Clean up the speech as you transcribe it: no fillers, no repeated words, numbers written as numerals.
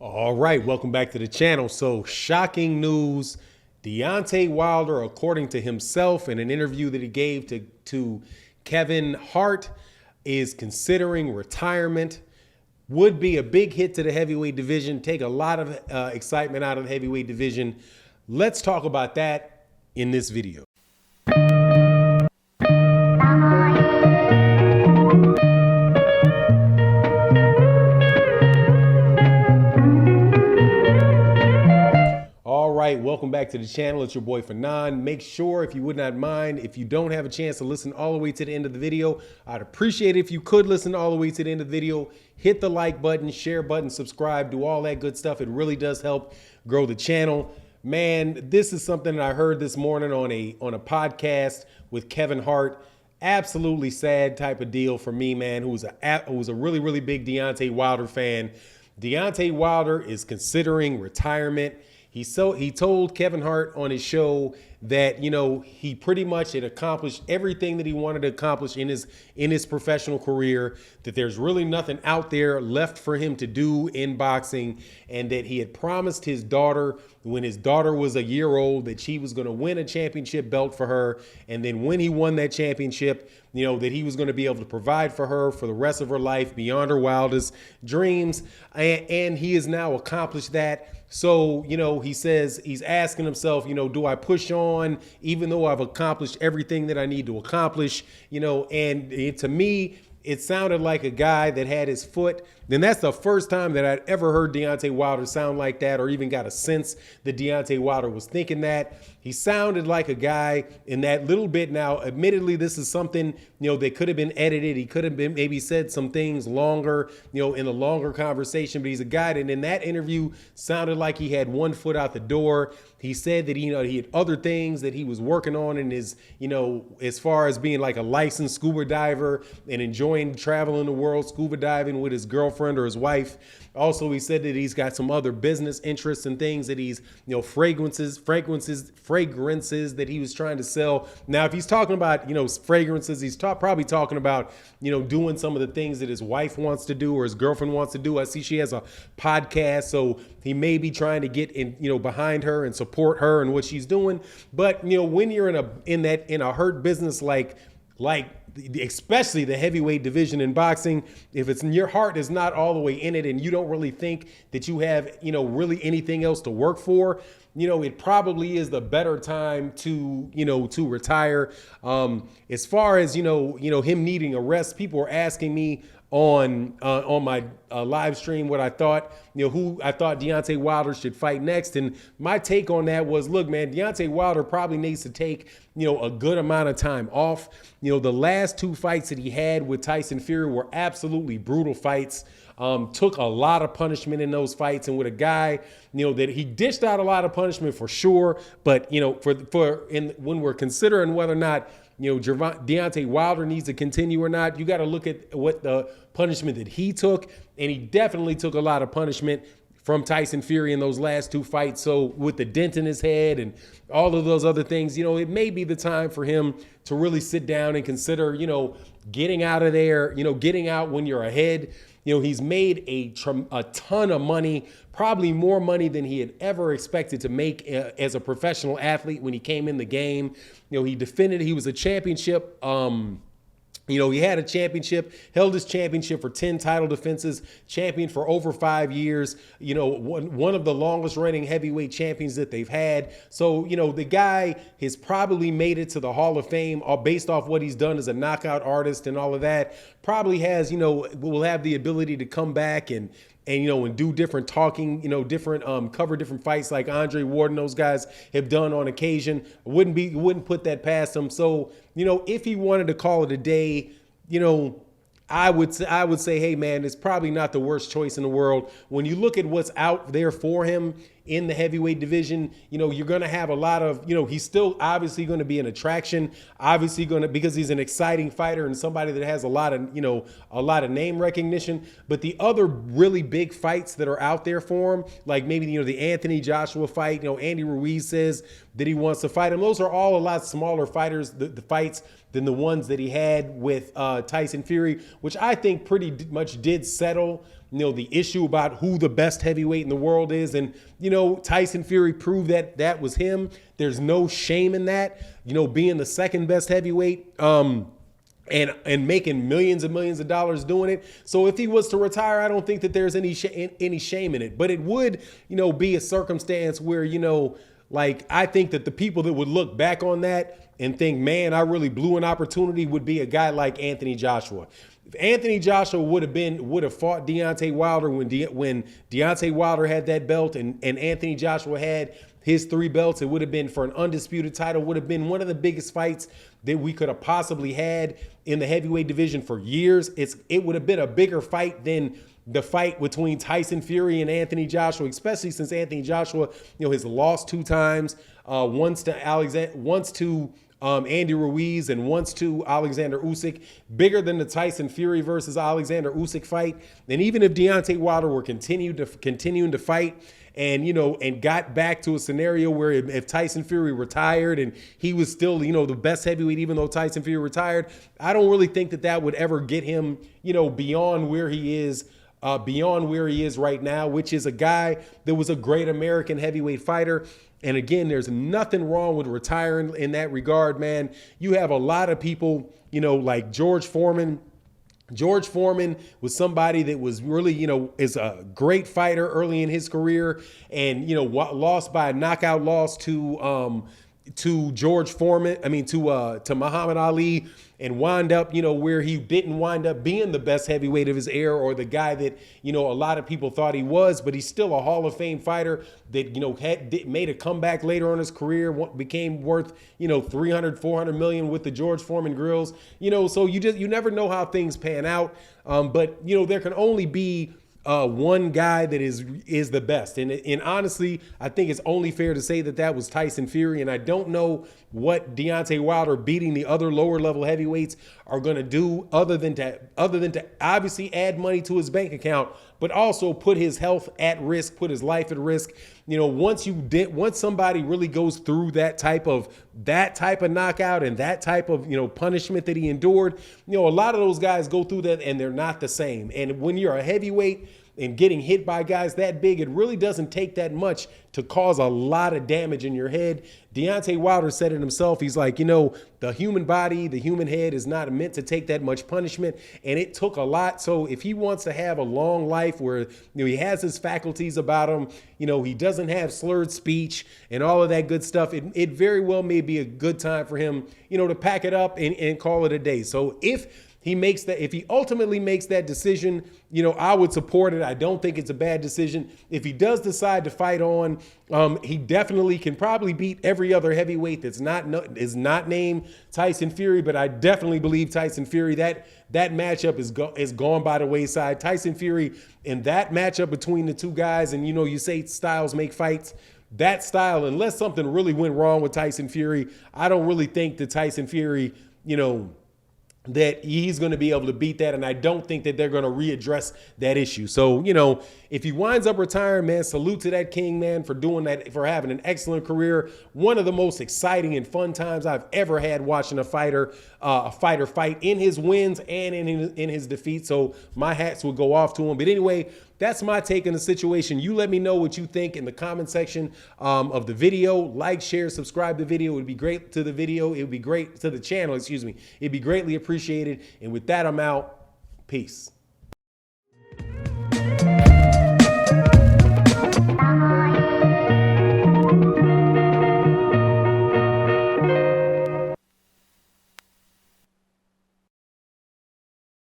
All right, welcome back to the channel. So, shocking news. Deontay Wilder, according to himself in an interview that he gave to Kevin Hart, is considering retirement. Would be a big hit to the heavyweight division, take a lot of excitement out of the heavyweight division. Let's talk about that in this video. All right, welcome back to the channel. It's your boy Foreman. Make sure, if you would not mind, if you don't have a chance to listen all the way to the end of the video, I'd appreciate it if you could listen all the way to the end of the video. Hit the like button, share button, subscribe, do all that good stuff. It really does help grow the channel. Man, this is something that I heard this morning on a podcast with Kevin Hart. Absolutely sad type of deal for me, man, who was a really, really big Deontay Wilder fan. Deontay Wilder is considering retirement. He told Kevin Hart on his show that, you know, he pretty much had accomplished everything that he wanted to accomplish in his professional career, that there's really nothing out there left for him to do in boxing, and that he had promised his daughter when his daughter was a year old that she was going to win a championship belt for her, and then when he won that championship, you know, that he was going to be able to provide for her for the rest of her life beyond her wildest dreams, and he has now accomplished that. So, you know, he says he's asking himself, you know, do I push on even though I've accomplished everything that I need to accomplish? You know, and to me, it sounded like a guy that had his foot. Then that's the first time that I'd ever heard Deontay Wilder sound like that, or even got a sense that Deontay Wilder was thinking that. He sounded like a guy in that little bit. Now, admittedly, this is something, you know, that could have been edited. He could have been maybe said some things longer, you know, in a longer conversation, but he's a guy that in that interview sounded like he had one foot out the door. He said that, you know, he had other things that he was working on in his, you know, as far as being like a licensed scuba diver and enjoying traveling the world, scuba diving with his girlfriend or his wife. Also, he said that he's got some other business interests and things that he's, you know, fragrances that he was trying to sell. Now, if he's talking about, you know, fragrances, he's probably talking about, you know, doing some of the things that his wife wants to do or his girlfriend wants to do. I see she has a podcast, so he may be trying to get in, you know, behind her and support her and what she's doing. But, you know, when you're in a hurt business like especially the heavyweight division in boxing, if it's in your heart is not all the way in it and you don't really think that you have, you know, really anything else to work for, you know, it probably is the better time to, you know, to retire. As far as, you know, him needing a rest, people were asking me on my live stream what I thought, you know, who I thought Deontay Wilder should fight next. And my take on that was, look, man, Deontay Wilder probably needs to take, you know, a good amount of time off. You know, the last two fights that he had with Tyson Fury were absolutely brutal fights. Took a lot of punishment in those fights, and with a guy, you know, that he dished out a lot of punishment for sure. But, you know, when we're considering whether or not, you know, Deontay Wilder needs to continue or not, you got to look at what the punishment that he took, and he definitely took a lot of punishment from Tyson Fury in those last two fights. So with the dent in his head and all of those other things, you know, it may be the time for him to really sit down and consider, you know, getting out of there, you know, getting out when you're ahead. You know, he's made a ton of money, probably more money than he had ever expected to make as a professional athlete when he came in the game. You know, he was a championship. You know, he had a championship, held his championship for 10 title defenses, champion for over 5 years, you know, one of the longest reigning heavyweight champions that they've had. So, you know, the guy has probably made it to the Hall of Fame based off what he's done as a knockout artist and all of that. Probably has, you know, will have the ability to come back and you know, and do different talking, you know, cover different fights like Andre Ward and those guys have done on occasion. Wouldn't put that past him. So, you know, if he wanted to call it a day, you know, I would say, hey, man, it's probably not the worst choice in the world. When you look at what's out there for him in the heavyweight division, you know, you're going to have a lot of, you know, he's still obviously going to be an attraction, obviously going to, because he's an exciting fighter and somebody that has a lot of, you know, a lot of name recognition. But the other really big fights that are out there for him, like maybe, you know, the Anthony Joshua fight, you know, Andy Ruiz says that he wants to fight him. Those are all a lot smaller fighters, the fights than the ones that he had with Tyson Fury, which I think pretty much did settle the issue about who the best heavyweight in the world is. And, Tyson Fury proved that that was him. There's no shame in that, being the second best heavyweight. And making millions and millions of dollars doing it. So if he was to retire, I don't think that there's any shame in it. But it would, be a circumstance where, like, I think that the people that would look back on that and think, man, I really blew an opportunity, would be a guy like Anthony Joshua. If Anthony Joshua would have fought Deontay Wilder when Deontay Wilder had that belt and Anthony Joshua had his 3 belts, it would have been for an undisputed title, would have been one of the biggest fights that we could have possibly had in the heavyweight division for years. It would have been a bigger fight than the fight between Tyson Fury and Anthony Joshua, especially since Anthony Joshua, has lost 2 times, once to Andy Ruiz and once to Alexander Usyk, bigger than the Tyson Fury versus Alexander Usyk fight. And even if Deontay Wilder were continuing to fight and got back to a scenario where if Tyson Fury retired and he was still, the best heavyweight, even though Tyson Fury retired, I don't really think that would ever get him, beyond where he is right now, which is a guy that was a great American heavyweight fighter. And again, there's nothing wrong with retiring in that regard, man. You have a lot of people, like George Foreman. George Foreman was somebody that was really, is a great fighter early in his career and, lost by a knockout loss to George Foreman, to Muhammad Ali, and wind up, where he didn't wind up being the best heavyweight of his era or the guy that, a lot of people thought he was, but he's still a Hall of Fame fighter that, made a comeback later on in his career, became worth, 300, 400 million with the George Foreman grills, so you never know how things pan out. But, there can only be one guy that is the best. And honestly, I think it's only fair to say that was Tyson Fury. And I don't know what Deontay Wilder beating the other lower level heavyweights are going to do other than to obviously add money to his bank account, but also put his health at risk, put his life at risk. Once somebody really goes through that type of knockout and that type of, punishment that he endured, a lot of those guys go through that and they're not the same. And when you're a heavyweight and getting hit by guys that big, it really doesn't take that much to cause a lot of damage in your head. Deontay Wilder said it himself. He's like, the human body, the human head is not meant to take that much punishment. And it took a lot. So if he wants to have a long life where, he has his faculties about him, he doesn't have slurred speech and all of that good stuff, it very well may be a good time for him, to pack it up and call it a day. So if he ultimately makes that decision, I would support it. I don't think it's a bad decision. If he does decide to fight on, he definitely can probably beat every other heavyweight is not named Tyson Fury, but I definitely believe Tyson Fury, that matchup is gone by the wayside. Tyson Fury in that matchup between the two guys, and you say styles make fights. That style, unless something really went wrong with Tyson Fury, I don't really think that Tyson Fury, that he's going to be able to beat that. And I don't think that they're going to readdress that issue. So, if he winds up retiring, man, salute to that king, man, for doing that, for having an excellent career. One of the most exciting and fun times I've ever had watching a fighter fight in his wins and in his defeat. So my hats will go off to him. But anyway, that's my take on the situation. You let me know what you think in the comment section of the video. Like, share, subscribe to the video. It would be great to the video. It would be great to the channel, excuse me. It'd be greatly appreciated. And with that, I'm out. Peace.